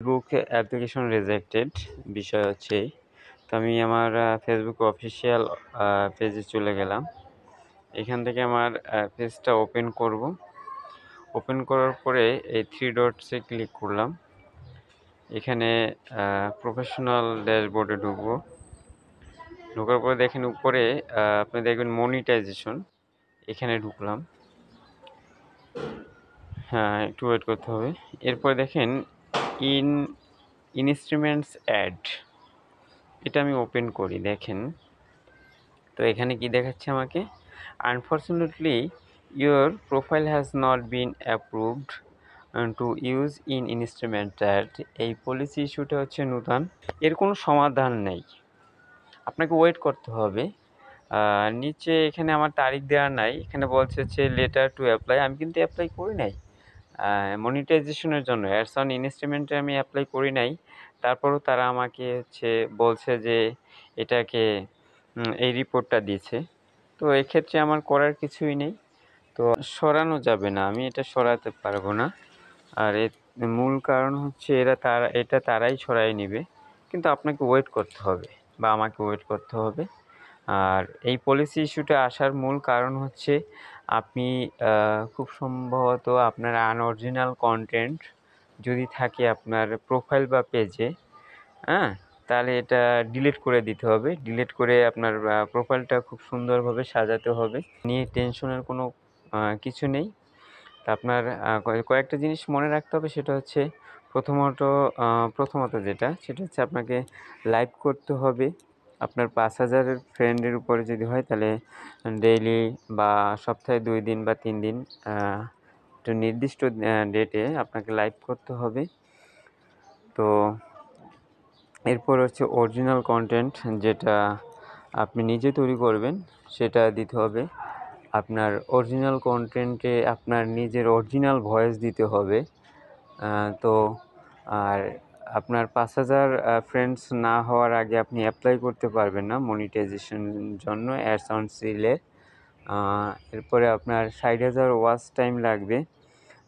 Facebook application rejected বিষয় হচ্ছে এই। তো আমি আমার ফেসবুক অফিসিয়াল পেজে চলে গেলাম। এখান থেকে আমার পেজটা ওপেন করব। ওপেন করার পরে এই থ্রি ডটসে ক্লিক করলাম। এখানে প্রফেশনাল ড্যাশবোর্ডে ঢুকবো। ঢোকার পরে দেখেন উপরে আপনি দেখবেন মনিটাইজেশন, এখানে ঢুকলাম। হ্যাঁ, একটু ওয়েট করতে হবে। এরপরে দেখেন ইনস্ট্রুমেন্টস অ্যাড, এটা আমি ওপেন করি। দেখেন তো এখানে কি দেখাচ্ছে আমাকে, unfortunately your profile has not been approved to use in instrument ad. এই পলিসি ইস্যুটা হচ্ছে নূতন, এর কোনো সমাধান নেই, আপনাকে ওয়েট করতে হবে। নিচে এখানে আমার তারিখ দেওয়া নাই, এখানে বলছে হচ্ছে লেটার টু অ্যাপ্লাই। আমি কিন্তু অ্যাপ্লাই করি নাই মনিটাইজেশনের জন্য, অ্যাডস অন ইনস্ট্রুমেন্টে আমি অ্যাপ্লাই করি নাই। তারপরও তারা আমাকে বলছে যে এটাকে এই রিপোর্টটা দিয়েছে। তো এক্ষেত্রে আমার করার কিছুই নেই, তো সরানো যাবে না, আমি এটা সরাতে পারবো না। আর এর মূল কারণ হচ্ছে এটা তারাই সরাই নেবে, কিন্তু আপনাকে ওয়েট করতে হবে বা আমাকে ওয়েট করতে হবে। আর এই পলিসি ইস্যুটা আসার মূল কারণ হচ্ছে আপনি খুব সম্ভবত আপনার আনঅরিজিনাল কন্টেন্ট যদি থাকে আপনার প্রোফাইল বা পেজে, হ্যাঁ, তাহলে এটা ডিলিট করে দিতে হবে। ডিলিট করে আপনার প্রোফাইলটা খুব সুন্দরভাবে সাজাতে হবে, নিয়ে টেনশনের কোনো কিছু নেই। তা আপনার কয়েকটা জিনিস মনে রাখতে হবে, সেটা হচ্ছে প্রথমত সেটা হচ্ছে আপনাকে লাইভ করতে হবে। আপনার 5,000 ফ্রেন্ডের উপরে যদি হয় তাহলে ডেইলি বা সপ্তাহে 2 দিন বা 3 দিন একটা নির্দিষ্ট ডেটে আপনাকে লাইভ করতে হবে। তো এরপর হচ্ছে অরিজিনাল কন্টেন্ট, যেটা আপনি নিজে তৈরি করবেন সেটা দিতে হবে। আপনার অরিজিনাল কন্টেন্টে আপনার নিজের অরিজিনাল ভয়েস দিতে হবে। তো আর আপনার 5,000 ফ্রেন্ডস না হওয়ার আগে আপনি অ্যাপ্লাই করতে পারবেন না মনিটাইজেশন জন্য অ্যাডস অন রিলে। এরপরে আপনার 60,000 ওয়াচ টাইম লাগবে।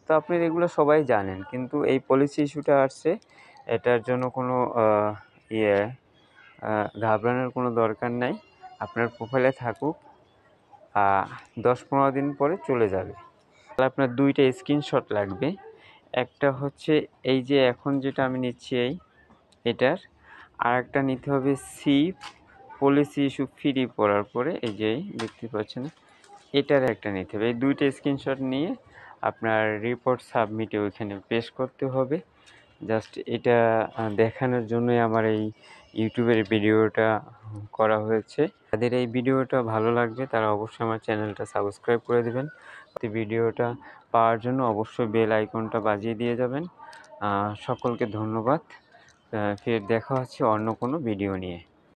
তো আপনি এগুলো সবাই জানেন, কিন্তু এই পলিসি ইস্যুটা আসছে, এটার জন্য কোনো ঘাবড়ানোর কোনো দরকার নাই। আপনার প্রোফাইলে থাকুক, 10-15 দিন পরে চলে যাবে। তাহলে আপনার 2টা স্ক্রিনশট লাগবে। একটা হচ্ছে এই যে এখন যেটা আমি নিচ্ছি এটার, আর একটা নিতে হবে পলিসি ইস্যু ফ্রি পড়ার পরে, এই যে দেখতে পাচ্ছেন এটার একটা নিতে হবে। এই 2টা স্ক্রিনশট নিয়ে আপনার রিপোর্ট সাবমিটে ওইখানে পেশ করতে হবে। জাস্ট এটা দেখানোর জন্যই আমার এই ইউটিউবের ভিডিওটা করা হয়েছে। যাদের এই ভিডিওটা ভালো লাগবে তারা অবশ্যই আমার চ্যানেলটা সাবস্ক্রাইব করে দেবেন। ভিডিওটা পাওয়ার জন্য অবশ্যই বেল আইকনটা বাজিয়ে দিয়ে যাবেন। সকলকে ধন্যবাদ। ফের দেখা হচ্ছে অন্য কোনো ভিডিও নিয়ে।